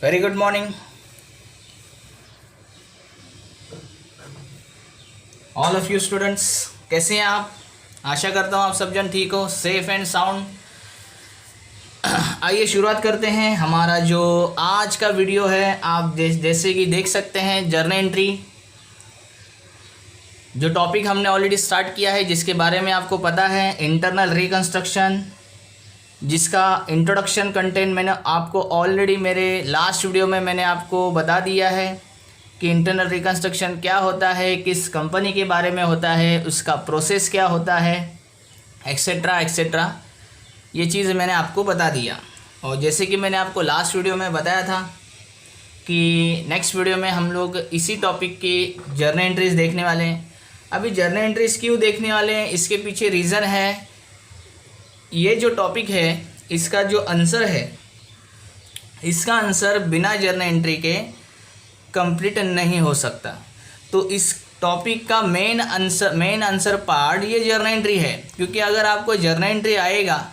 Very good morning all of you students. कैसे हैं आप? आशा करता हूँ आप सब जन ठीक हो, सेफ एंड साउंड। आइए शुरुआत करते हैं। हमारा जो आज का वीडियो है, आप जैसे कि देख सकते हैं, जर्नल एंट्री जो टॉपिक हमने ऑलरेडी स्टार्ट किया है, जिसके बारे में आपको पता है, इंटरनल रिकंस्ट्रक्शन, जिसका इंट्रोडक्शन कंटेंट मैंने आपको ऑलरेडी मेरे लास्ट वीडियो में मैंने आपको बता दिया है कि इंटरनल रिकंस्ट्रक्शन क्या होता है, किस कंपनी के बारे में होता है, उसका प्रोसेस क्या होता है, एक्सेट्रा एक्सेट्रा। ये चीज़ मैंने आपको बता दिया। और जैसे कि मैंने आपको लास्ट वीडियो में बताया था कि नेक्स्ट वीडियो में हम लोग इसी टॉपिक की जर्नल एंट्रीज देखने वाले हैं। अभी जर्नल एंट्रीज क्यों देखने वाले हैं, इसके पीछे रीज़न है, ये जो टॉपिक है इसका जो आंसर है, इसका आंसर बिना जर्नल एंट्री के कंप्लीट नहीं हो सकता। तो इस टॉपिक का मेन आंसर पार्ट ये जर्नल एंट्री है। क्योंकि अगर आपको जर्नल एंट्री आएगा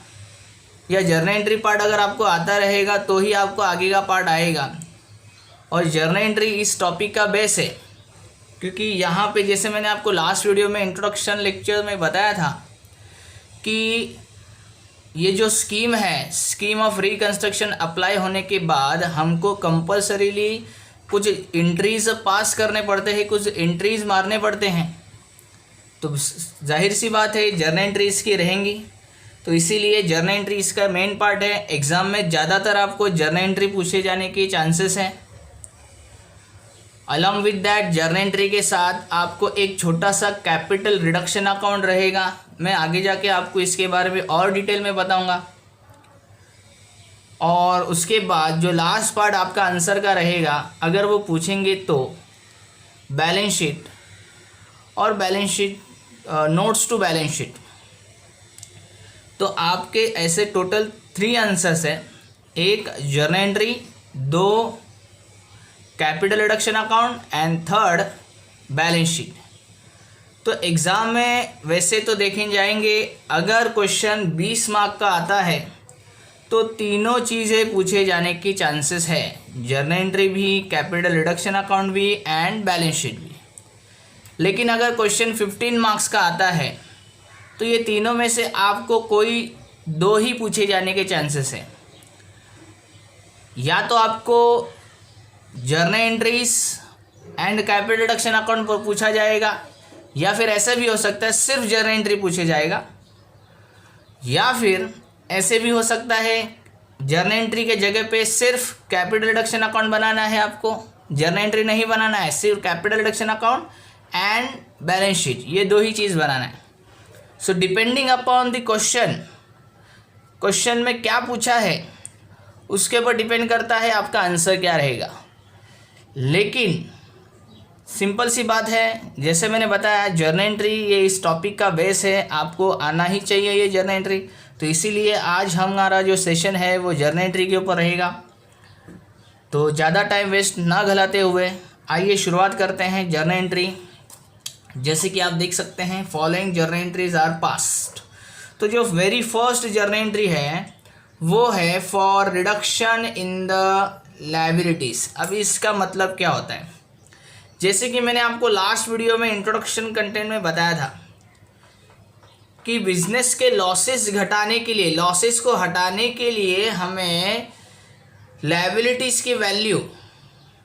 या जर्नल एंट्री पार्ट अगर आपको आता रहेगा तो ही आपको आगे का पार्ट आएगा। और जर्नल एंट्री इस टॉपिक का बेस है। क्योंकि यहाँ पे जैसे मैंने आपको लास्ट वीडियो में इंट्रोडक्शन लेक्चर में बताया था कि ये जो स्कीम है, स्कीम ऑफ रिकंस्ट्रक्शन अप्लाई होने के बाद हमको कंपलसरीली कुछ एंट्रीज पास करने पड़ते हैं, कुछ एंट्रीज मारने पड़ते हैं। तो जाहिर सी बात है जर्नल एंट्री इसकी रहेंगी। तो इसीलिए जर्नल एंट्री इसका मेन पार्ट है। एग्ज़ाम में ज़्यादातर आपको जर्नल एंट्री पूछे जाने के चांसेस हैं। Along with that journal entry के साथ आपको एक छोटा सा कैपिटल रिडक्शन अकाउंट रहेगा। मैं आगे जाके आपको इसके बारे में और डिटेल में बताऊंगा। और उसके बाद जो लास्ट पार्ट आपका आंसर का रहेगा, अगर वो पूछेंगे तो बैलेंस शीट और balance sheet, notes to balance sheet. तो आपके ऐसे टोटल 3 आंसर्स है। एक journal entry, 2 capital reduction account and 3 balance sheet. तो एग्ज़ाम में वैसे तो देखें जाएंगे, अगर क्वेश्चन 20 मार्क का आता है तो तीनों चीज़ें पूछे जाने की चांसेस है, जर्नल एंट्री भी, कैपिटल रिडक्शन अकाउंट भी एंड बैलेंस शीट भी। लेकिन अगर क्वेश्चन 15 मार्क्स का आता है तो ये तीनों में से आपको कोई 2 ही पूछे जाने के चांसेस हैं। या तो आपको journal entries and capital reduction account पर पूछा जाएगा, या फिर ऐसा भी हो सकता है सिर्फ जर्नल एंट्री पूछे जाएगा, या फिर ऐसे भी हो सकता है जर्नल एंट्री के जगह पे सिर्फ कैपिटल रिडक्शन अकाउंट बनाना है, आपको जर्नल एंट्री नहीं बनाना है, सिर्फ capital reduction account and balance sheet, ये 2 ही चीज़ बनाना है। So depending upon the question में क्या पूछा है उसके ऊपर डिपेंड करता है आपका आंसर क्या रहेगा। लेकिन सिंपल सी बात है, जैसे मैंने बताया जर्नल एंट्री ये इस टॉपिक का बेस है, आपको आना ही चाहिए ये जर्नल एंट्री। तो इसीलिए आज हमारा जो सेशन है वो जर्नल एंट्री के ऊपर रहेगा। तो ज़्यादा टाइम वेस्ट ना घलाते हुए आइए शुरुआत करते हैं जर्नल एंट्री। जैसे कि आप देख सकते हैं, following journal entries are passed. तो जो वेरी फर्स्ट जर्नल एंट्री है वो है for reduction in the liabilities. अब इसका मतलब क्या होता है, जैसे कि मैंने आपको लास्ट वीडियो में इंट्रोडक्शन कंटेंट में बताया था कि बिजनेस के लॉसेस घटाने के लिए, लॉसेस को हटाने के लिए हमें लायबिलिटीज़ की वैल्यू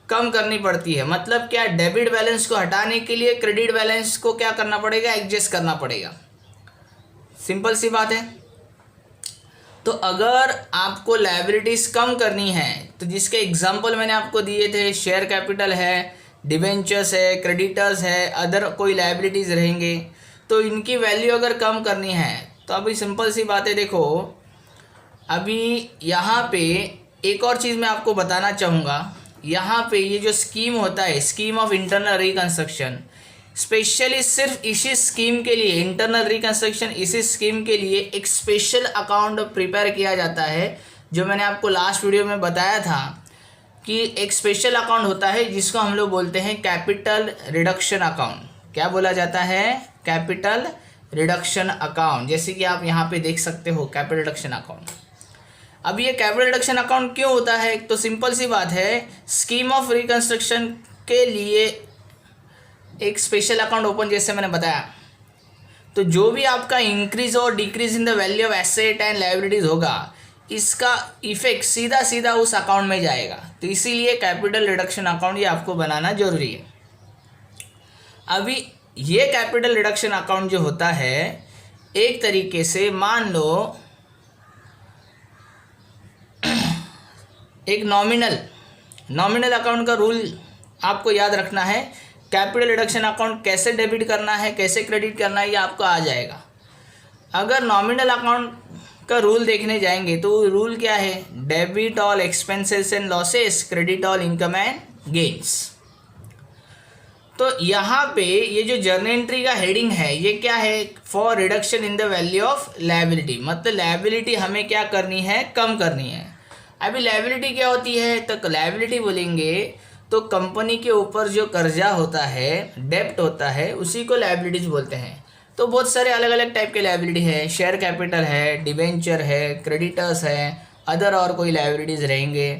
कम करनी पड़ती है। मतलब क्या, डेबिट बैलेंस को हटाने के लिए क्रेडिट बैलेंस को क्या करना पड़ेगा, एडजस्ट करना पड़ेगा। सिंपल सी बात है। तो अगर आपको लायबिलिटीज़ कम करनी है तो जिसके एग्जांपल मैंने आपको दिए थे, शेयर कैपिटल है, डिबेंचर्स है, क्रेडिटर्स है, अदर कोई लायबिलिटीज़ रहेंगे, तो इनकी वैल्यू अगर कम करनी है तो अभी सिंपल सी बात है। देखो अभी यहाँ पे एक और चीज़ मैं आपको बताना चाहूँगा। यहाँ पे ये जो स्कीम होता है, scheme of internal reconstruction, specially सिर्फ इसी स्कीम के लिए, इंटरनल रिकंस्ट्रक्शन इसी स्कीम के लिए एक स्पेशल अकाउंट प्रिपेयर किया जाता है। जो मैंने आपको लास्ट वीडियो में बताया था कि एक स्पेशल अकाउंट होता है जिसको हम लोग बोलते हैं कैपिटल रिडक्शन अकाउंट। क्या बोला जाता है, कैपिटल रिडक्शन अकाउंट। जैसे कि आप यहाँ पे देख सकते हो कैपिटल रिडक्शन अकाउंट। अब ये कैपिटल रिडक्शन अकाउंट क्यों होता है? तो सिंपल सी बात है, स्कीम ऑफ रिकंस्ट्रक्शन के लिए एक स्पेशल अकाउंट ओपन, जैसे मैंने बताया, तो जो भी आपका इंक्रीज और decrease in the value of asset and liabilities होगा, इसका इफेक्ट सीधा सीधा उस अकाउंट में जाएगा। तो इसीलिए कैपिटल रिडक्शन अकाउंट ये आपको बनाना जरूरी है। अभी ये कैपिटल रिडक्शन अकाउंट जो होता है, एक तरीके से मान लो एक नॉमिनल अकाउंट का रूल आपको याद रखना है। कैपिटल रिडक्शन अकाउंट कैसे डेबिट करना है, कैसे क्रेडिट करना है, ये आपको आ जाएगा। अगर नॉमिनल अकाउंट का रूल देखने जाएंगे तो रूल क्या है? Debit all expenses and losses, credit all income and gains. तो यहाँ पे ये जो जर्नल एंट्री का हेडिंग है, ये क्या है? For reduction in the value of liability, मतलब लायबिलिटी हमें क्या करनी है? कम करनी है। अभी लायबिलिटी क्या होती है? तो लायबिलिटी बोलेंगे तो कंपनी के ऊपर जो कर्जा होता है, डेब्ट होता है, उसी को लायबिलिटीज बोलते हैं। तो बहुत सारे अलग अलग टाइप के लायबिलिटी है, शेयर कैपिटल है, डिबेंचर है, क्रेडिटर्स है, अदर और कोई लायबिलिटीज़ रहेंगे।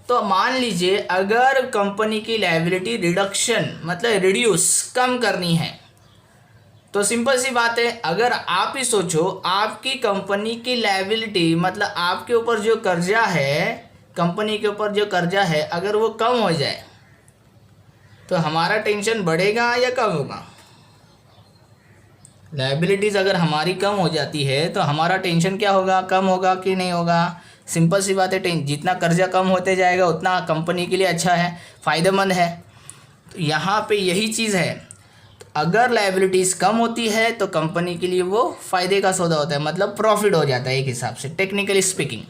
तो मान लीजिए अगर कंपनी की लायबिलिटी रिडक्शन मतलब रिड्यूस कम करनी है, तो सिंपल सी बात है, अगर आप ही सोचो आपकी कंपनी की लायबिलिटी मतलब आपके ऊपर जो कर्जा है, कंपनी के ऊपर जो कर्जा है, अगर वो कम हो जाए तो हमारा टेंशन बढ़ेगा या कम होगा? लायबिलिटीज़ अगर हमारी कम हो जाती है तो हमारा टेंशन क्या होगा? कम होगा कि नहीं होगा? सिंपल सी बात है, जितना कर्जा कम होते जाएगा उतना कंपनी के लिए अच्छा है, फ़ायदेमंद है। तो यहाँ पे यही चीज़ है, तो अगर लायबिलिटीज़ कम होती है तो कंपनी के लिए वो फ़ायदे का सौदा होता है, मतलब प्रॉफिट हो जाता है एक हिसाब से, टेक्निकली स्पीकिंग।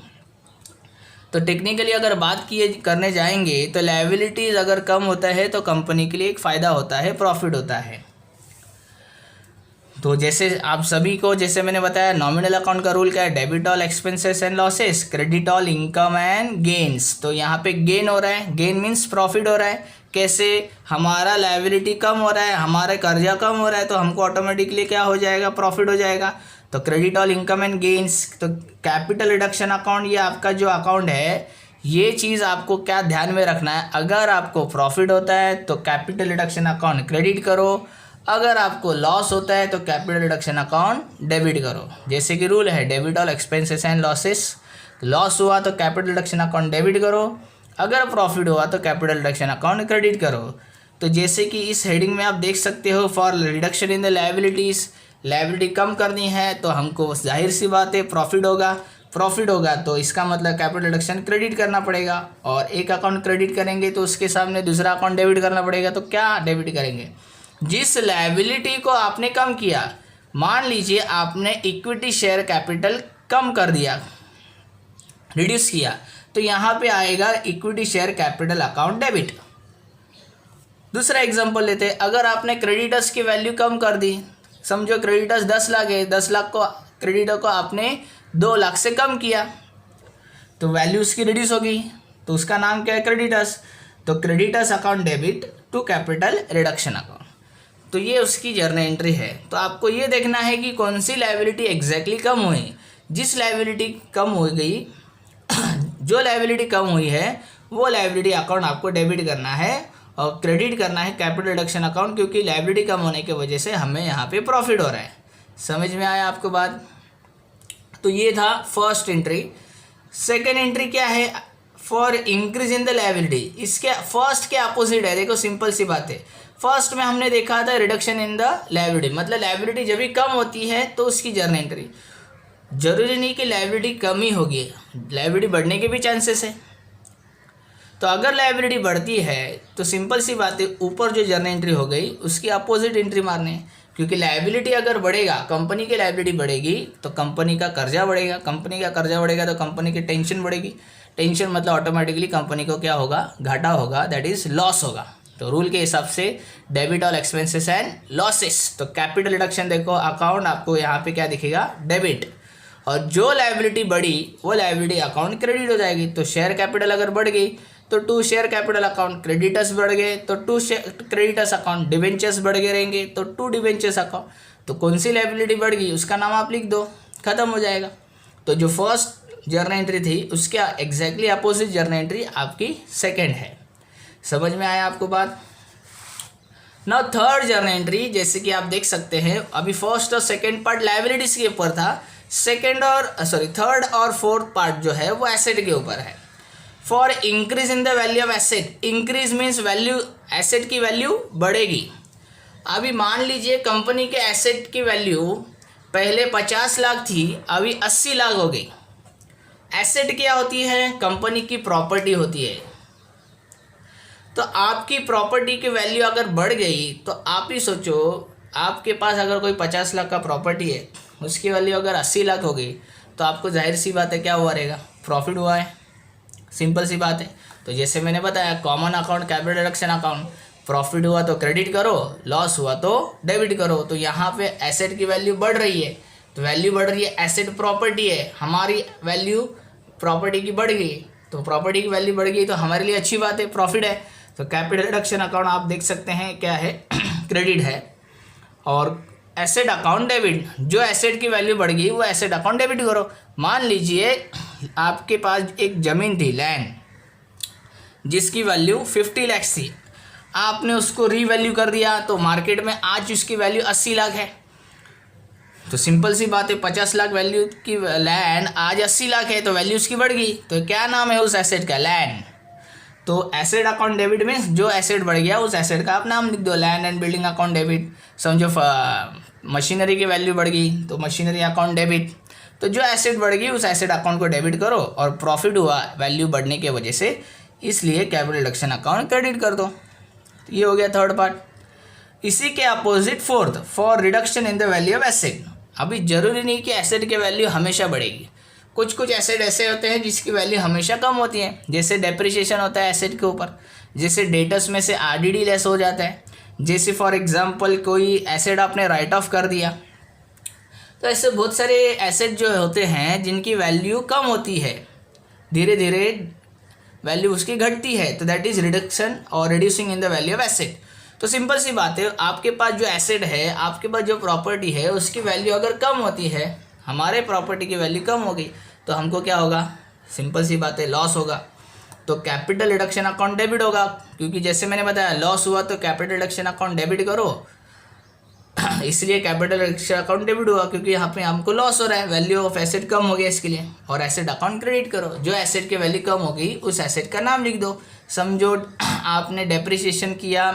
तो टेक्निकली अगर बात करने जाएंगे तो लायबिलिटीज़ अगर कम होता है तो कंपनी के लिए एक फ़ायदा होता है, प्रॉफिट होता है। तो जैसे आप सभी को जैसे मैंने बताया, नॉमिनल अकाउंट का रूल क्या है? Debit all expenses and losses, credit all income and gains. तो यहाँ पे गेन हो रहा है, गेन मीन्स प्रॉफिट हो रहा है। कैसे? हमारा लायबिलिटी कम हो रहा है, हमारा कर्जा कम हो रहा है, तो हमको ऑटोमेटिकली क्या हो जाएगा? प्रॉफिट हो जाएगा। तो credit all income and gains. तो कैपिटल रिडक्शन अकाउंट, ये आपका जो अकाउंट है, ये चीज़ आपको क्या ध्यान में रखना है? अगर आपको प्रॉफिट होता है तो कैपिटल रिडक्शन अकाउंट क्रेडिट करो, अगर आपको लॉस होता है तो कैपिटल रिडक्शन अकाउंट डेबिट करो। जैसे कि रूल है debit all expenses and losses, loss हुआ तो कैपिटल रिडक्शन अकाउंट डेबिट करो, अगर प्रॉफिट हुआ तो कैपिटल रिडक्शन अकाउंट क्रेडिट करो। तो जैसे कि इस हेडिंग में आप देख सकते हो, for reduction in the liabilities, liability कम करनी है तो हमको जाहिर सी बात है प्रॉफिट होगा तो इसका मतलब कैपिटल रिडक्शन क्रेडिट करना पड़ेगा, और एक अकाउंट क्रेडिट करेंगे तो उसके सामने दूसरा अकाउंट डेबिट करना पड़ेगा। तो क्या डेबिट करेंगे? जिस लायबिलिटी को आपने कम किया, मान लीजिए आपने इक्विटी शेयर कैपिटल कम कर दिया, रिड्यूस किया, तो यहाँ पे आएगा equity share capital account debit. दूसरा एग्जांपल लेते हैं, अगर आपने क्रेडिटर्स की वैल्यू कम कर दी, समझो क्रेडिटर्स 10 लाख है, 10 लाख को क्रेडिटर को आपने 2 लाख से कम किया, तो वैल्यू उसकी रिड्यूस होगी, तो उसका नाम क्या है? क्रेडिटर्स। तो creditors account debit to capital reduction account. तो ये उसकी जर्नल एंट्री है। तो आपको ये देखना है कि कौन सी लायबिलिटी एग्जैक्टली कम हुई। जिस लायबिलिटी कम हो गई जो लायबिलिटी कम हुई है वो लायबिलिटी अकाउंट आपको डेबिट करना है और क्रेडिट करना है कैपिटल रिडक्शन अकाउंट, क्योंकि लायबिलिटी कम होने की वजह से हमें यहाँ पे प्रॉफिट हो रहा है। समझ में आया आपको बात? तो ये था फर्स्ट एंट्री। सेकेंड एंट्री क्या है? For increase in the liability. इसके फर्स्ट के अपोजिट है। देखो सिंपल सी बात है, फर्स्ट में हमने देखा था रिडक्शन इन द लायबिलिटी, मतलब लायबिलिटी जब भी कम होती है तो उसकी जर्नल एंट्री। जरूरी नहीं कि लायबिलिटी कम ही होगी, लायबिलिटी बढ़ने के भी चांसेस है। तो अगर लायबिलिटी बढ़ती है तो सिंपल सी बात है, ऊपर जो जर्नल एंट्री हो गई उसकी अपोजिट एंट्री मारनी है, क्योंकि लायबिलिटी अगर बढ़ेगा, कंपनी की लायबिलिटी बढ़ेगी तो कंपनी का कर्जा बढ़ेगा, कंपनी का कर्जा बढ़ेगा तो कंपनी की टेंशन बढ़ेगी, टेंशन मतलब ऑटोमेटिकली कंपनी को क्या होगा? घाटा होगा, दैट इज लॉस होगा। तो रूल के हिसाब से debit all expenses and losses. तो कैपिटल रिडक्शन देखो अकाउंट आपको यहाँ पे क्या दिखेगा? डेबिट। और जो लायबिलिटी बढ़ी वो लायबिलिटी अकाउंट क्रेडिट हो जाएगी। तो शेयर कैपिटल अगर बढ़ गई तो to share capital account creditors बढ़ गए तो टू क्रेडिटर्स अकाउंट, डिवेंचर्स बढ़ गए रहेंगे तो टू डिवेंचर्स अकाउंट। तो कौन सी लायबिलिटी बढ़ गई उसका नाम आप लिख दो, खत्म हो जाएगा। तो जो फर्स्ट जर्नल एंट्री थी उसके एग्जैक्टली अपोजिट जर्नल एंट्री आपकी सेकंड है। समझ में आया आपको बात? नाउ थर्ड जर्नल एंट्री, जैसे कि आप देख सकते हैं अभी फर्स्ट और सेकंड पार्ट लायबिलिटीज के ऊपर था, थर्ड और फोर्थ पार्ट जो है वो एसेट के ऊपर है। For increase in the value of asset, increase means value, asset की वैल्यू बढ़ेगी। अभी मान लीजिए कंपनी के एसेट की वैल्यू पहले 50 लाख थी, अभी 80 लाख हो गई। एसेट क्या होती है? कंपनी की प्रॉपर्टी होती है। तो आपकी प्रॉपर्टी की वैल्यू अगर बढ़ गई तो आप ही सोचो, आपके पास अगर कोई 50 लाख का प्रॉपर्टी है, उसकी वैल्यू अगर 80 लाख हो गई तो आपको जाहिर सी बात है क्या हुआ रहेगा? प्रॉफिट हुआ है। सिंपल सी बात है। तो जैसे मैंने बताया common account, capital reduction account, profit हुआ तो क्रेडिट करो, लॉस हुआ तो डेबिट करो। तो यहाँ पे एसेट की वैल्यू बढ़ रही है, तो वैल्यू बढ़ रही है, एसेट प्रॉपर्टी है, हमारी वैल्यू प्रॉपर्टी की बढ़ गई, तो प्रॉपर्टी की वैल्यू बढ़ गई तो हमारे लिए अच्छी बात है, प्रॉफिट है। तो कैपिटल रिडक्शन अकाउंट आप देख सकते हैं क्या है? क्रेडिट है। और एसेट अकाउंट डेबिट, जो एसेट की वैल्यू बढ़ गई वो एसेट अकाउंट डेबिट करो। मान लीजिए आपके पास एक ज़मीन थी, लैंड, जिसकी वैल्यू 50 लाख थी, आपने उसको रीवैल्यू कर दिया तो मार्केट में आज उसकी वैल्यू 80 लाख है। तो सिंपल सी बात है, 50 लाख वैल्यू की लैंड आज 80 लाख है, तो वैल्यू उसकी बढ़ गई। तो क्या नाम है उस एसेट का? लैंड। तो एसेट अकाउंट डेबिट मीन्स जो एसेट बढ़ गया उस एसेट का आप नाम लिख दो, land and building account debit. समझो मशीनरी की वैल्यू बढ़ गई तो मशीनरी अकाउंट डेबिट। तो जो एसेट बढ़ गई उस एसेट अकाउंट को डेबिट करो, और प्रॉफिट हुआ वैल्यू बढ़ने की वजह से, इसलिए कैपिटल रिडक्शन अकाउंट क्रेडिट कर दो। तो ये हो गया थर्ड पार्ट। इसी के opposite fourth, for reduction in the value of asset. अभी जरूरी नहीं कि एसेट की वैल्यू हमेशा बढ़ेगी, कुछ कुछ एसेट ऐसे होते हैं जिसकी वैल्यू हमेशा कम होती है, जैसे डेप्रिसिएशन होता है एसेट के ऊपर, जैसे डेटर्स में से आरडीडी लेस हो जाता है, जैसे फॉर एग्जांपल कोई एसेट आपने राइट ऑफ कर दिया। तो ऐसे बहुत सारे एसेट जो होते हैं जिनकी वैल्यू कम होती है, धीरे धीरे वैल्यू उसकी घटती है, तो दैट इज़ रिडक्शन और reducing in the value of asset. तो सिंपल सी बात है, आपके पास जो एसेट है, आपके पास जो प्रॉपर्टी है, उसकी वैल्यू अगर कम होती है, हमारे प्रॉपर्टी की वैल्यू कम हो गई तो हमको क्या होगा? सिंपल सी बात है, लॉस होगा। तो कैपिटल रिडक्शन अकाउंट डेबिट होगा, क्योंकि जैसे मैंने बताया लॉस हुआ तो कैपिटल रिडक्शन अकाउंट डेबिट करो, इसलिए कैपिटल रिडक्शन अकाउंट डेबिट हुआ क्योंकि यहाँ पे हमको लॉस हो रहा है, वैल्यू ऑफ एसेट कम हो गया इसके लिए। और एसेट अकाउंट क्रेडिट करो, जो एसेट की वैल्यू कम हो गई उस एसेट का नाम लिख दो। समझो आपने डेप्रिसिएशन किया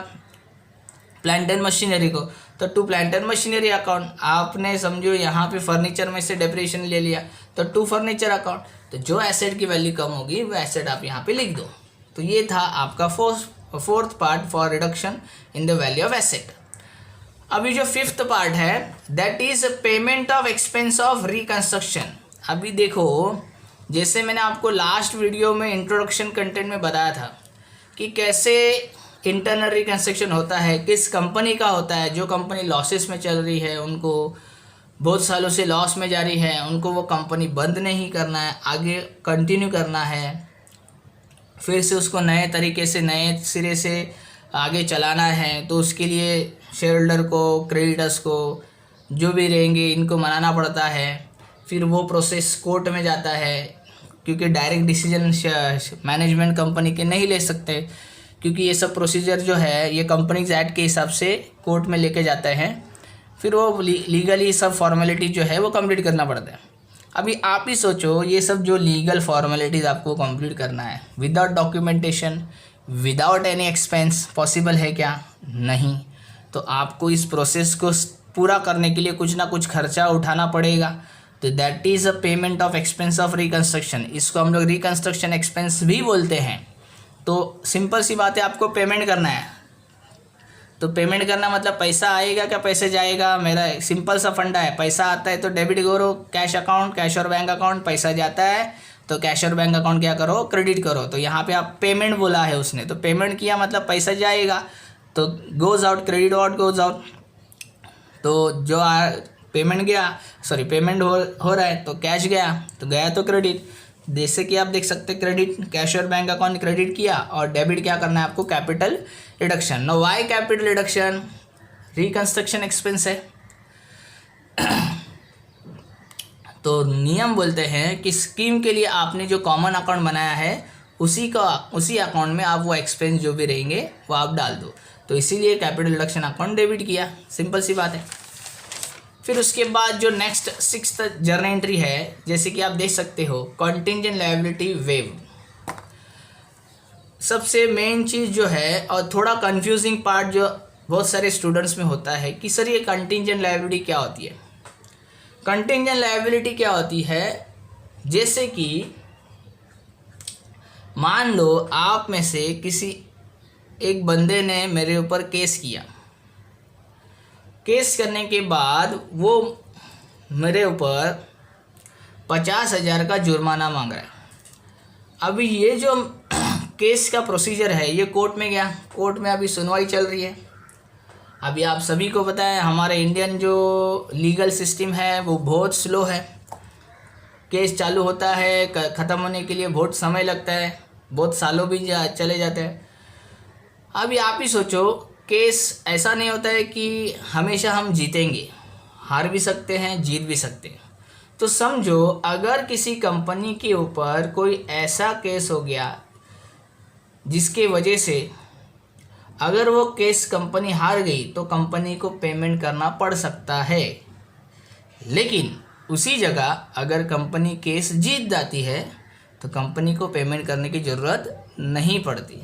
प्लांट एंड मशीनरी को, तो to plant and machinery account. आपने समझो यहाँ पे फर्नीचर में से डेप्रिसिएशन ले लिया तो टू फर्नीचर अकाउंट। तो जो एसेट की वैल्यू कम होगी वो एसेट आप यहाँ पे लिख दो। तो ये था आपका fourth part for reduction in the value of asset. अभी जो फिफ्थ पार्ट है that is payment of expense of reconstruction. अभी देखो, जैसे मैंने आपको लास्ट वीडियो में इंट्रोडक्शन कंटेंट में बताया था कि कैसे इंटरनल रिकंस्ट्रक्शन होता है, किस कंपनी का होता है। जो कंपनी लॉसेस में चल रही है, उनको बहुत सालों से लॉस में जा रही है, उनको वो कंपनी बंद नहीं करना है, आगे कंटिन्यू करना है, फिर से उसको नए तरीके से नए सिरे से आगे चलाना है। तो उसके लिए शेयर होल्डर को, क्रेडिटर्स को, जो भी रहेंगे, इनको मनाना पड़ता है। फिर वो प्रोसेस कोर्ट में जाता है, क्योंकि डायरेक्ट डिसीजन मैनेजमेंट कंपनी के नहीं ले सकते, क्योंकि ये सब प्रोसीजर जो है ये कंपनीज एक्ट के हिसाब से कोर्ट में लेके जाते हैं। फिर वो लीगली सब फॉर्मेलिटी जो है वो कंप्लीट करना पड़ता है। अभी आप ही सोचो, ये सब जो लीगल फॉर्मेलिटीज़ आपको कंप्लीट करना है without documentation, without any expense, possible है क्या? नहीं। तो आपको इस प्रोसेस को पूरा करने के लिए कुछ ना कुछ खर्चा उठाना पड़ेगा। तो that is a payment of expense of reconstruction. इसको हम लोग रिकंस्ट्रक्शन एक्सपेंस भी बोलते हैं। तो सिंपल सी बात है, आपको पेमेंट करना है। तो पेमेंट करना मतलब पैसा आएगा क्या पैसे जाएगा? मेरा सिंपल सा फंडा है, पैसा आता है तो डेबिट करो कैश अकाउंट, कैश और बैंक अकाउंट। पैसा जाता है तो कैश और बैंक अकाउंट क्या करो? क्रेडिट करो। तो यहाँ पे आप पेमेंट बोला है उसने, तो पेमेंट किया मतलब पैसा जाएगा, तो goes out, credit out, goes out. तो जो पेमेंट हो रहा है तो कैश गया, तो गया तो क्रेडिट। जैसे कि आप देख सकते हैं क्रेडिट, कैश और बैंक अकाउंट क्रेडिट किया, और डेबिट क्या करना है आपको? Capital reduction. Know why capital reduction? Reconstruction expense है। तो नियम बोलते हैं कि स्कीम के लिए आपने जो कॉमन अकाउंट बनाया है उसी अकाउंट में आप वो एक्सपेंस जो भी रहेंगे वो आप डाल दो। तो इसीलिए कैपिटल रिडक्शन अकाउंट डेबिट किया, सिंपल सी बात है। फिर उसके बाद जो नेक्स्ट 6th जर्नल एंट्री है, जैसे कि आप देख सकते हो कंटिंजेंट लायबिलिटी वेव। सबसे मेन चीज़ जो है और थोड़ा कंफ्यूजिंग पार्ट जो बहुत सारे स्टूडेंट्स में होता है कि सर ये कंटिंजेंट लायबिलिटी क्या होती है। कंटिंजेंट लायबिलिटी क्या होती है, जैसे कि मान लो आप में से किसी एक बंदे ने मेरे ऊपर केस किया, केस करने के बाद वो मेरे ऊपर 50,000 का जुर्माना मांग रहा है। अभी ये जो केस का प्रोसीजर है ये कोर्ट में गया, कोर्ट में अभी सुनवाई चल रही है। अभी आप सभी को पता है हमारे इंडियन जो लीगल सिस्टम है वो बहुत स्लो है। केस चालू होता है, ख़त्म होने के लिए बहुत समय लगता है, बहुत सालों भी चले जाते हैं। अभी आप ही सोचो, केस ऐसा नहीं होता है कि हमेशा हम जीतेंगे, हार भी सकते हैं, जीत भी सकते हैं। तो समझो अगर किसी कंपनी के ऊपर कोई ऐसा केस हो गया जिसके वजह से अगर वो केस कंपनी हार गई तो कंपनी को पेमेंट करना पड़ सकता है, लेकिन उसी जगह अगर कंपनी केस जीत जाती है तो कंपनी को पेमेंट करने की ज़रूरत नहीं पड़ती।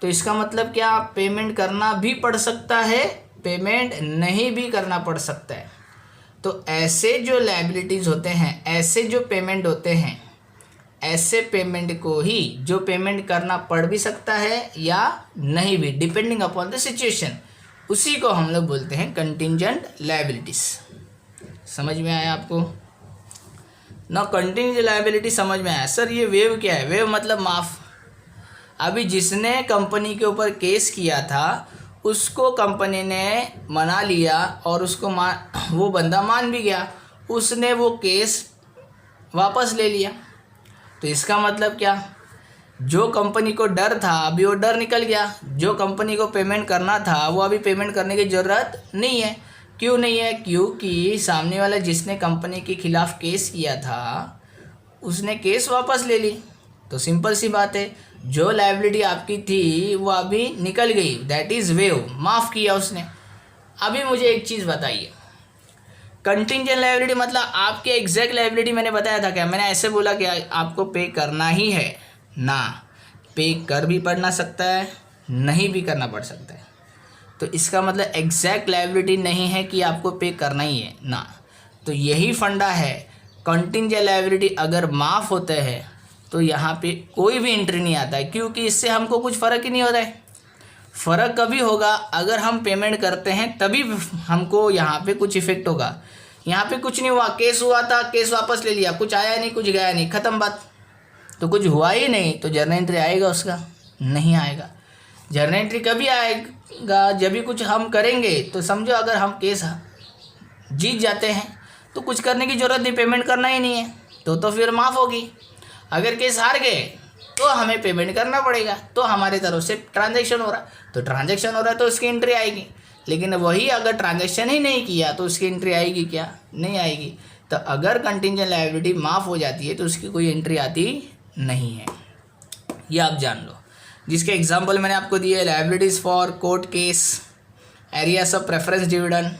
तो इसका मतलब क्या, पेमेंट करना भी पड़ सकता है, पेमेंट नहीं भी करना पड़ सकता है। तो ऐसे जो लायबिलिटीज़ होते हैं, ऐसे जो पेमेंट होते हैं, ऐसे पेमेंट को ही जो पेमेंट करना पड़ भी सकता है या नहीं भी, डिपेंडिंग अपॉन द सिचुएशन, उसी को हम लोग बोलते हैं कंटिंजेंट लायबिलिटीज़। समझ में आया आपको ना? कंटिंजेंट लायबिलिटी समझ में आया। सर ये वेव क्या है? वेव मतलब माफ़। अभी जिसने कंपनी के ऊपर केस किया था उसको कंपनी ने मना लिया और उसको वो बंदा मान भी गया, उसने वो केस वापस ले लिया। तो इसका मतलब क्या, जो कंपनी को डर था अभी वो डर निकल गया, जो कंपनी को पेमेंट करना था वो अभी पेमेंट करने की ज़रूरत नहीं है। क्यों नहीं है? क्योंकि सामने वाला जिसने कंपनी के खिलाफ़ केस किया था उसने केस वापस ले ली। तो सिंपल सी बात है, जो लायबिलिटी आपकी थी वो अभी निकल गई, दैट इज़ वेव, माफ़ किया उसने। अभी मुझे एक चीज़ बताइए, कंटिंजेंट लायबिलिटी मतलब आपके एग्जैक्ट लायबिलिटी मैंने बताया था क्या? मैंने ऐसे बोला कि आपको पे करना ही है ना, पे कर भी पड़ना सकता है, नहीं भी करना पड़ सकता है। तो इसका मतलब एग्जैक्ट लायबिलिटी नहीं है कि आपको पे करना ही है ना। तो यही फंडा है, कंटिंजेंट लायबिलिटी अगर माफ़ होते हैं तो यहाँ पे कोई भी एंट्री नहीं आता है, क्योंकि इससे हमको कुछ फ़र्क ही नहीं होता है। फ़र्क कभी होगा अगर हम पेमेंट करते हैं तभी हमको यहाँ पे कुछ इफ़ेक्ट होगा। यहाँ पे कुछ नहीं हुआ, केस हुआ था, केस वापस ले लिया, कुछ आया नहीं, कुछ गया नहीं, ख़त्म बात। तो कुछ हुआ ही नहीं तो जर्नल एंट्री आएगा उसका? नहीं आएगा। जर्नल एंट्री कभी आएगा? जब भी कुछ हम करेंगे तो समझो अगर हम केस जीत जाते हैं तो कुछ करने की ज़रूरत नहीं, पेमेंट करना ही नहीं है, तो फिर माफ़ होगी। अगर केस हार गए तो हमें पेमेंट करना पड़ेगा, तो हमारे तरफ से ट्रांजैक्शन हो रहा, तो ट्रांजैक्शन हो रहा है तो उसकी एंट्री आएगी। लेकिन वही अगर ट्रांजैक्शन ही नहीं किया तो उसकी एंट्री आएगी क्या? नहीं आएगी। तो अगर कंटिंजेंट लायबिलिटी माफ़ हो जाती है तो उसकी कोई एंट्री आती नहीं है, ये आप जान लो। जिसके एग्जाम्पल मैंने आपको दिए, liabilities for court case, areas of preference dividend.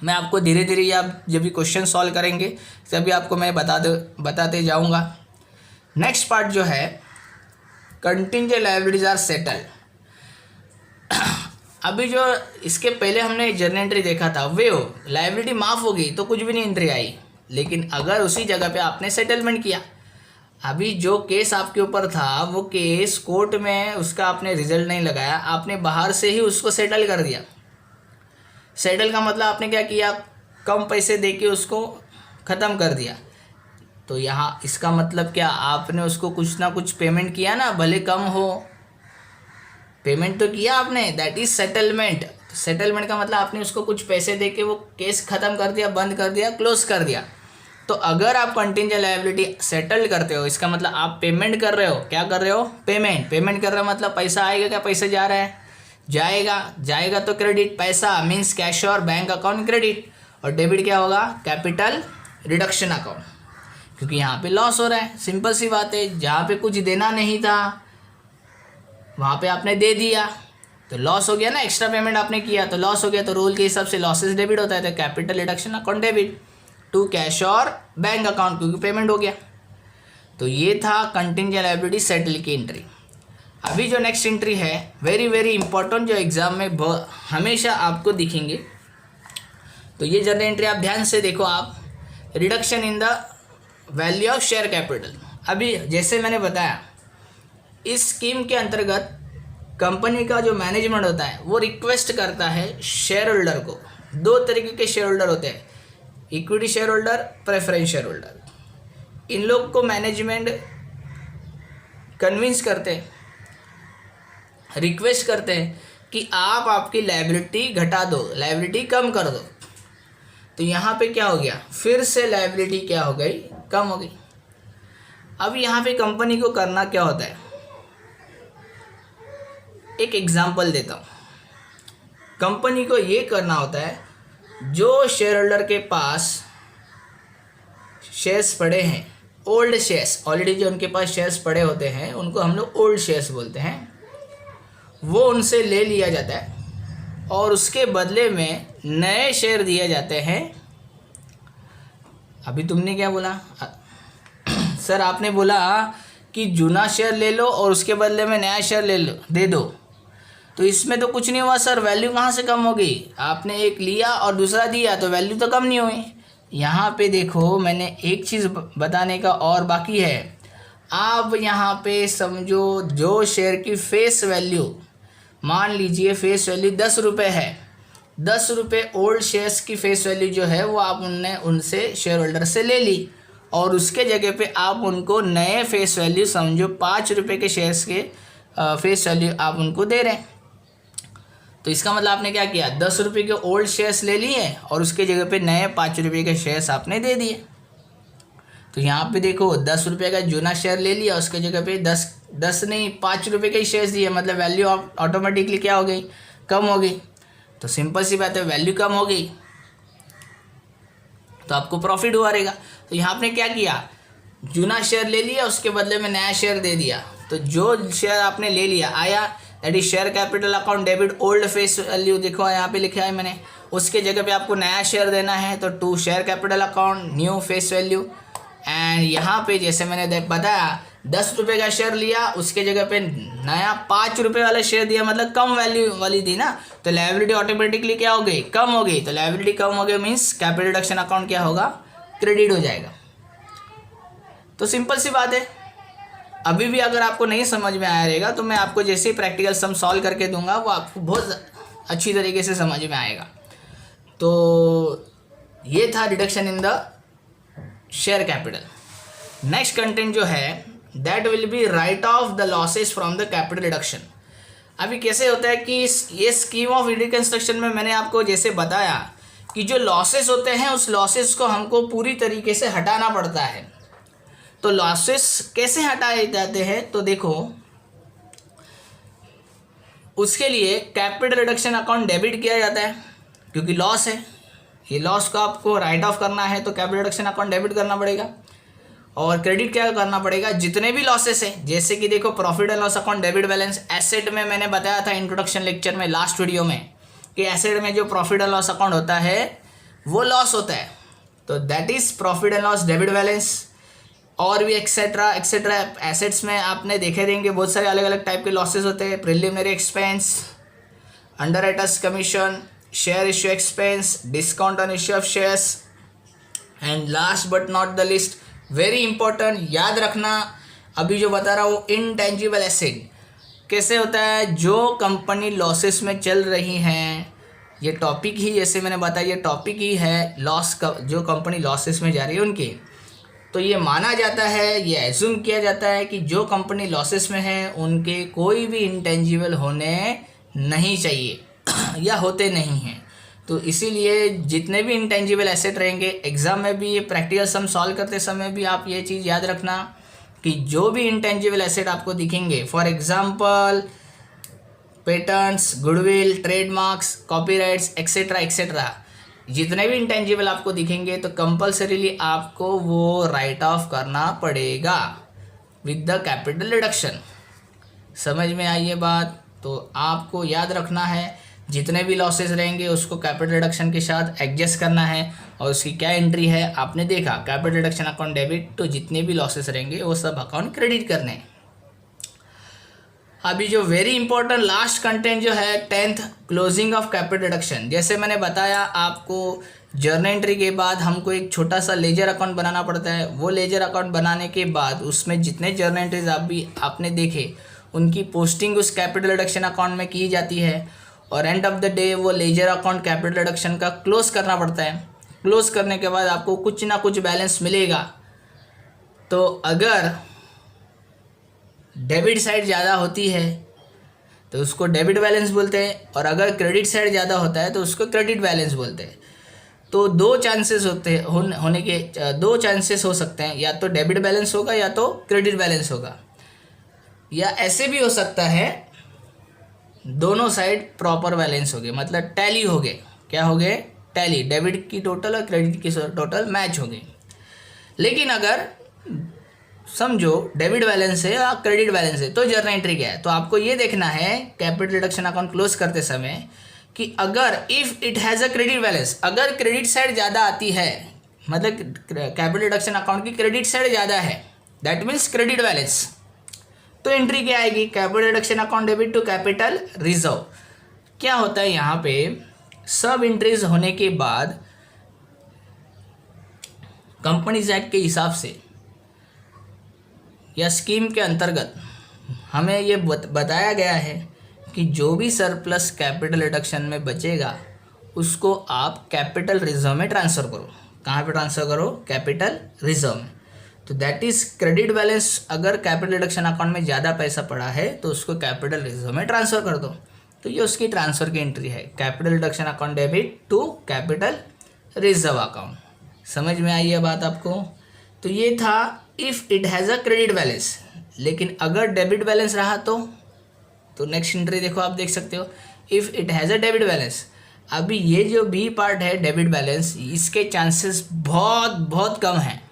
मैं आपको धीरे धीरे ये आप जब भी क्वेश्चन सॉल्व करेंगे तभी आपको मैं बताते जाऊँगा। नेक्स्ट पार्ट जो है, कंटिंजेंट लायबिलिटीज आर सेटल्ड। अभी जो इसके पहले हमने जर्नल एंट्री देखा था, वेव लायबिलिटी माफ़ हो गई तो कुछ भी नहीं एंट्री आई, लेकिन अगर उसी जगह पे आपने सेटलमेंट किया, अभी जो केस आपके ऊपर था वो केस कोर्ट में उसका आपने रिजल्ट नहीं लगाया, आपने बाहर से ही उसको सेटल कर दिया। सेटल का मतलब आपने क्या किया, कम पैसे दे के उसको ख़त्म कर दिया। तो यहाँ इसका मतलब क्या, आपने उसको कुछ ना कुछ पेमेंट किया ना, भले कम हो, पेमेंट तो किया आपने, दैट इज़ सेटलमेंट। सेटलमेंट का मतलब आपने उसको कुछ पैसे दे के वो केस ख़त्म कर दिया, बंद कर दिया, क्लोज कर दिया। तो अगर आप कंटिंजेंट लायबिलिटी सेटल करते हो, इसका मतलब आप पेमेंट कर रहे हो। क्या कर रहे हो? पेमेंट कर रहे हो, मतलब पैसा आएगा क्या? पैसा जा रहा है, जाएगा तो क्रेडिट, पैसा मीन्स कैश और बैंक अकाउंट क्रेडिट, और डेबिट क्या होगा? कैपिटल रिडक्शन अकाउंट, क्योंकि यहाँ पे लॉस हो रहा है। सिंपल सी बात है, जहाँ पे कुछ देना नहीं था वहाँ पे आपने दे दिया तो लॉस हो गया ना, एक्स्ट्रा पेमेंट आपने किया तो लॉस हो गया। तो रूल के हिसाब से लॉसेस डेबिट होता है, तो capital reduction account debit to cash और बैंक अकाउंट, क्योंकि पेमेंट हो गया। तो ये था कंटिंजेंट लायबिलिटी सेटल की एंट्री। अभी जो नेक्स्ट एंट्री है वेरी वेरी इंपॉर्टेंट, जो एग्जाम में हमेशा आपको दिखेंगे। तो ये जर्नल एंट्री आप ध्यान से देखो आप, reduction in the value of share capital. अभी जैसे मैंने बताया, इस स्कीम के अंतर्गत कंपनी का जो मैनेजमेंट होता है वो रिक्वेस्ट करता है शेयर होल्डर को। दो तरीके के शेयर होल्डर होते हैं, equity share holder, preference share holder. इन लोग को मैनेजमेंट कन्विंस करते हैं, रिक्वेस्ट करते हैं कि आप आपकी लायबिलिटी घटा दो, लायबिलिटी कम कर दो। तो यहाँ पे क्या हो गया, फिर से लायबिलिटी क्या हो गई, कम हो गई। अब यहाँ पे कंपनी को करना क्या होता है, एक एग्जांपल देता हूँ। कंपनी को ये करना होता है, जो शेयर होल्डर के पास शेयर्स पड़े हैं, ओल्ड शेयर्स, ऑलरेडी जो उनके पास शेयर्स पड़े होते हैं उनको हम लोग ओल्ड शेयर्स बोलते हैं, वो उनसे ले लिया जाता है और उसके बदले में नए शेयर दिए जाते हैं। अभी तुमने क्या बोला सर, आपने बोला कि जूना शेयर ले लो और उसके बदले में नया शेयर ले लो, दे दो। तो इसमें तो कुछ नहीं हुआ सर, वैल्यू कहाँ से कम हो गई, आपने एक लिया और दूसरा दिया तो वैल्यू तो कम नहीं हुई। यहाँ पे देखो, मैंने एक चीज़ बताने का और बाकी है। आप यहाँ पे समझो, जो शेयर की फेस वैल्यू, मान लीजिए फेस वैल्यू 10 रुपये है, 10 रुपये ओल्ड शेयर्स की फेस वैल्यू जो है वो आप उनसे शेयर होल्डर से ले ली और उसके जगह पे आप उनको नए फेस वैल्यू समझो 5 रुपये के शेयर्स के फेस वैल्यू आप उनको दे रहे हैं। तो इसका मतलब आपने क्या किया, 10 रुपये के ओल्ड शेयर्स ले लिए और उसके जगह पे नए 5 रुपये के शेयर्स आपने दे दिए। तो यहाँ पे देखो, 10 रुपये का जूना शेयर ले लिया, उसके जगह पे 10 नहीं 5 रुपये के शेयर्स दिए, मतलब वैल्यू ऑटोमेटिकली क्या हो गई, कम हो गई। तो सिंपल सी बात है, वैल्यू कम हो गई तो आपको प्रॉफिट हुआ रहेगा। तो यहाँ आपने क्या किया, जूना शेयर ले लिया, उसके बदले में नया शेयर दे दिया। तो जो शेयर आपने ले लिया आया, that is share capital account debit old face value, देखो यहाँ पे लिखा है मैंने, उसके जगह पे आपको नया शेयर देना है तो to share capital account new face value. And यहाँ पे जैसे मैंने बताया, 10 रुपये का शेयर लिया, उसके जगह पे नया 5 रुपये वाला शेयर दिया, मतलब कम वैल्यू वाली दी ना, तो लायबिलिटी ऑटोमेटिकली क्या हो गई, कम हो गई। तो लायबिलिटी कम हो गई मीन्स कैपिटल रिडक्शन अकाउंट क्या होगा, क्रेडिट हो जाएगा। तो सिंपल सी बात है। अभी भी अगर आपको नहीं समझ में आया रहेगा तो मैं आपको जैसे ही प्रैक्टिकल सम सॉल्व करके दूंगा वो आपको बहुत अच्छी तरीके से समझ में आएगा। तो ये था reduction in the share capital. Next content जो है that will be right of the losses from the capital reduction. अभी कैसे होता है कि ये स्कीम ऑफ रिकंस्ट्रक्शन में मैंने आपको जैसे बताया कि जो लॉसेस होते हैं उस लॉसेस को हमको पूरी तरीके से हटाना पड़ता है। तो लॉसेस कैसे हटाए जाते हैं, तो देखो उसके लिए कैपिटल रिडक्शन अकाउंट डेबिट किया जाता है, क्योंकि लॉस है, ये लॉस को आपको राइट ऑफ करना है तो कैपिटल रिडक्शन अकाउंट डेबिट करना पड़ेगा। और क्रेडिट क्या करना पड़ेगा, जितने भी लॉसेस है, जैसे कि देखो profit and loss account debit balance. Asset में मैंने बताया था इंट्रोडक्शन लेक्चर में, लास्ट वीडियो में, कि एसेट में जो प्रॉफिट एंड लॉस अकाउंट होता है वो लॉस होता है, तो that is profit and loss debit balance. और भी एक्सेट्रा एक्सेट्रा एसेट्स में आपने देखे रहेंगे बहुत सारे अलग अलग टाइप के लॉसेस होते हैं, preliminary expense, under writers commission, share issue expense, discount on issue of shares, and last but not the list very important, याद रखना अभी जो बता रहा हूँ, इनटेंजिबल एसेट कैसे होता है। जो कंपनी लॉसेस में चल रही हैं, ये टॉपिक ही जैसे मैंने बताया ये टॉपिक ही है लॉस का, जो कंपनी लॉसेस में जा रही है उनकी। तो ये माना जाता है, ये एज्यूम किया जाता है कि जो कंपनी लॉसेस में है उनके कोई भी इंटेंजिबल होने नहीं चाहिए या होते नहीं हैं। तो इसीलिए जितने भी इंटेंजिबल एसेट रहेंगे, एग्जाम में भी, ये प्रैक्टिकल सम सॉल्व करते समय भी आप ये चीज़ याद रखना कि जो भी इंटेंजिबल एसेट आपको दिखेंगे, for example patents, goodwill, trademarks, copyrights etcetera etcetera, जितने भी इंटेंजिबल आपको दिखेंगे तो कंपल्सरीली आपको वो राइट ऑफ करना पड़ेगा विद द कैपिटल रिडक्शन। समझ में आई ये बात? तो आपको याद रखना है जितने भी लॉसेस रहेंगे उसको कैपिटल रिडक्शन के साथ एडजस्ट करना है। और उसकी क्या एंट्री है आपने देखा, कैपिटल रिडक्शन अकाउंट डेबिट, तो जितने भी लॉसेस रहेंगे वो सब अकाउंट क्रेडिट करने हैं। अभी जो वेरी इंपॉर्टेंट लास्ट कंटेंट जो है 10th closing of capital reduction. जैसे मैंने बताया आपको जर्नल एंट्री के बाद हमको एक छोटा सा लेजर अकाउंट बनाना पड़ता है। वो लेजर अकाउंट बनाने के बाद उसमें जितने जर्नल एंट्रीज आपने देखे उनकी पोस्टिंग उस कैपिटल रिडक्शन अकाउंट में की जाती है और एंड ऑफ द डे वो लेजर अकाउंट कैपिटल रिडक्शन का क्लोज करना पड़ता है। क्लोज करने के बाद आपको कुछ ना कुछ बैलेंस मिलेगा। तो अगर डेबिट साइड ज़्यादा होती है तो उसको डेबिट बैलेंस बोलते हैं और अगर क्रेडिट साइड ज़्यादा होता है तो उसको क्रेडिट बैलेंस बोलते हैं। तो दो चांसेस होते हैं होने के दो चांसेस हो सकते हैं, या तो डेबिट बैलेंस होगा या तो क्रेडिट बैलेंस होगा, या ऐसे भी हो सकता है दोनों साइड प्रॉपर बैलेंस हो गए, मतलब टैली हो गए। क्या हो गए? टैली, डेबिट की टोटल और क्रेडिट की टोटल मैच हो गई। लेकिन अगर समझो डेबिट बैलेंस है या क्रेडिट बैलेंस है तो जर्नल एंट्री क्या है? तो आपको ये देखना है कैपिटल रिडक्शन अकाउंट क्लोज करते समय कि अगर if it has a credit balance, अगर क्रेडिट साइड ज़्यादा आती है, मतलब कैपिटल रिडक्शन अकाउंट की क्रेडिट साइड ज़्यादा है, दैट मीन्स क्रेडिट बैलेंस, तो एंट्री क्या आएगी? Capital reduction account debit to capital reserve. क्या होता है यहाँ पे, सब एंट्रीज होने के बाद कंपनीज एक्ट के हिसाब से या स्कीम के अंतर्गत हमें ये बताया गया है कि जो भी सरप्लस कैपिटल रिडक्शन में बचेगा उसको आप कैपिटल रिजर्व में ट्रांसफ़र करो। कहाँ पे ट्रांसफ़र करो? कैपिटल रिजर्व में। तो दैट इज़ क्रेडिट बैलेंस, अगर कैपिटल रिडक्शन अकाउंट में ज़्यादा पैसा पड़ा है तो उसको कैपिटल रिजर्व में ट्रांसफ़र कर दो। तो ये उसकी ट्रांसफ़र की एंट्री है, capital reduction account debit to capital reserve account. समझ में आई है बात आपको? तो ये था if it has a credit balance. लेकिन अगर डेबिट बैलेंस रहा तो नेक्स्ट एंट्री देखो, आप देख सकते हो if it has a debit balance. अभी ये जो बी पार्ट है डेबिट बैलेंस, इसके चांसेस बहुत बहुत कम हैं,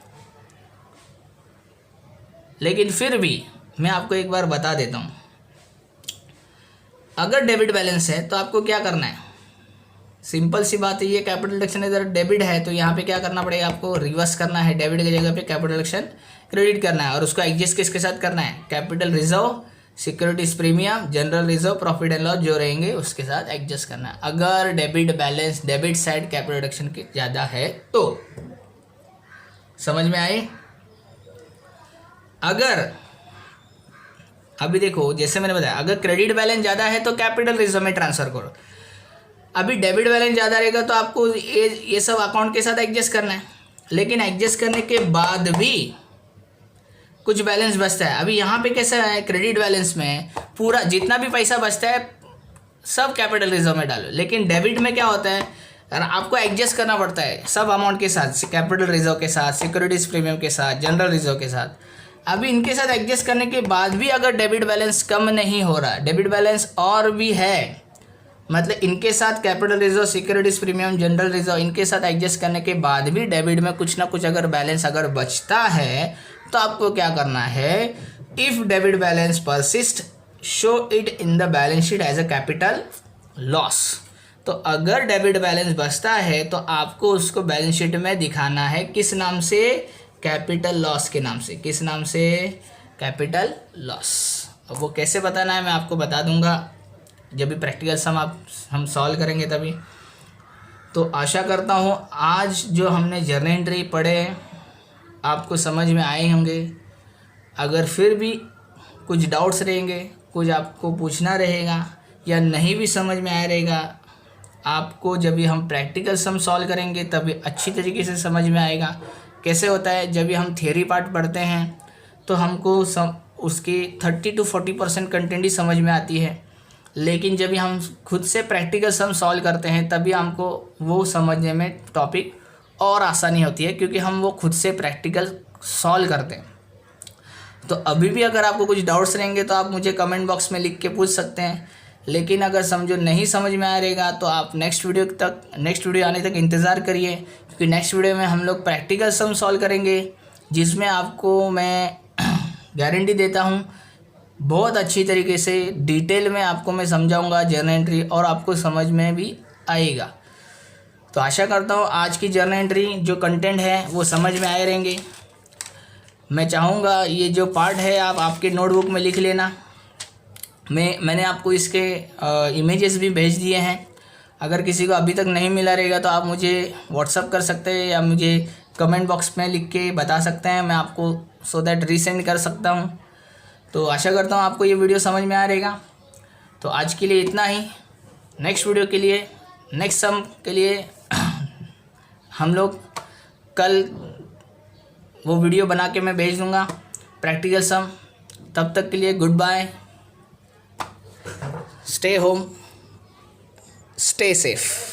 लेकिन फिर भी मैं आपको एक बार बता देता हूँ। अगर डेबिट बैलेंस है तो आपको क्या करना है? सिंपल सी बात है, ये कैपिटल रिडक्शन इधर डेबिट है तो यहाँ पे क्या करना पड़ेगा? आपको रिवर्स करना है, डेबिट की जगह पे कैपिटल रिडक्शन क्रेडिट करना है और उसको एडजस्ट किसके साथ करना है? Capital reserve, securities premium, general reserve, profit and loss जो रहेंगे उसके साथ एडजस्ट करना है। अगर debit balance debit side capital reduction की ज़्यादा है तो। समझ में आए? अगर अभी देखो जैसे मैंने बताया, अगर क्रेडिट बैलेंस ज़्यादा है तो कैपिटल रिजर्व में ट्रांसफ़र करो। अभी डेबिट बैलेंस ज़्यादा रहेगा तो आपको ये सब अकाउंट के साथ एडजस्ट करना है, लेकिन एडजस्ट करने के बाद भी कुछ बैलेंस बचता है। अभी यहाँ पे कैसा है, क्रेडिट बैलेंस में पूरा जितना भी पैसा बचता है सब कैपिटल रिजर्व में डालो, लेकिन डेबिट में क्या होता है, आपको एडजस्ट करना पड़ता है सब अमाउंट के साथ, कैपिटल रिजर्व के साथ, सिक्योरिटीज प्रीमियम के साथ, जनरल रिजर्व के साथ। अभी इनके साथ एडजस्ट करने के बाद भी अगर डेबिट बैलेंस कम नहीं हो रहा, डेबिट बैलेंस और भी है, मतलब इनके साथ capital reserve, securities premium, general reserve, इनके साथ एडजस्ट करने के बाद भी डेबिट में कुछ ना कुछ अगर बैलेंस अगर बचता है तो आपको क्या करना है? If debit balance persist show it in the balance sheet as a capital loss. तो अगर डेबिट बैलेंस बचता है तो आपको उसको बैलेंस शीट में दिखाना है, किस नाम से? कैपिटल लॉस के नाम से। किस नाम से? Capital loss. अब वो कैसे बताना है मैं आपको बता दूंगा जब भी प्रैक्टिकल सम हम सॉल्व करेंगे तभी। तो आशा करता हूँ आज जो हमने जर्नल एंट्री पढ़े आपको समझ में आए होंगे। अगर फिर भी कुछ डाउट्स रहेंगे, कुछ आपको पूछना रहेगा या नहीं भी समझ में आया रहेगा, आपको जब भी हम प्रैक्टिकल सम सॉल्व करेंगे तभी अच्छी तरीके से समझ में आएगा। कैसे होता है, जब भी हम थियरी पार्ट पढ़ते हैं तो हमको उसकी 30 to 40% कंटेंट ही समझ में आती है, लेकिन जब भी हम खुद से प्रैक्टिकल सम सॉल्व करते हैं तभी हमको वो समझने में टॉपिक और आसानी होती है, क्योंकि हम वो खुद से प्रैक्टिकल सॉल्व करते हैं। तो अभी भी अगर आपको कुछ डाउट्स रहेंगे तो आप मुझे कमेंट बॉक्स में लिख के पूछ सकते हैं। लेकिन अगर समझो नहीं समझ में आ रहेगा तो आप नेक्स्ट वीडियो आने तक इंतज़ार करिए, क्योंकि नेक्स्ट वीडियो में हम लोग प्रैक्टिकल सम सॉल्व करेंगे, जिसमें आपको मैं गारंटी देता हूँ बहुत अच्छी तरीके से डिटेल में आपको मैं समझाऊंगा जर्नल एंट्री, और आपको समझ में भी आएगा। तो आशा करता हूँ आज की जर्नल एंट्री जो कंटेंट है वो समझ में आए रहेंगे। मैं चाहूँगा ये जो पार्ट है आप आपके नोटबुक में लिख लेना। मैंने आपको इसके इमेजेस भी भेज दिए हैं। अगर किसी को अभी तक नहीं मिला रहेगा तो आप मुझे व्हाट्सअप कर सकते हैं या मुझे कमेंट बॉक्स में लिख के बता सकते हैं, मैं आपको सो दैट रीसेंड कर सकता हूँ। तो आशा करता हूँ आपको ये वीडियो समझ में आ रहेगा। तो आज के लिए इतना ही। नेक्स्ट वीडियो के लिए, नेक्स्ट सम के लिए हम लोग कल वो वीडियो बना के मैं भेज दूँगा, प्रैक्टिकल सम। तब तक के लिए good bye, stay home, stay safe.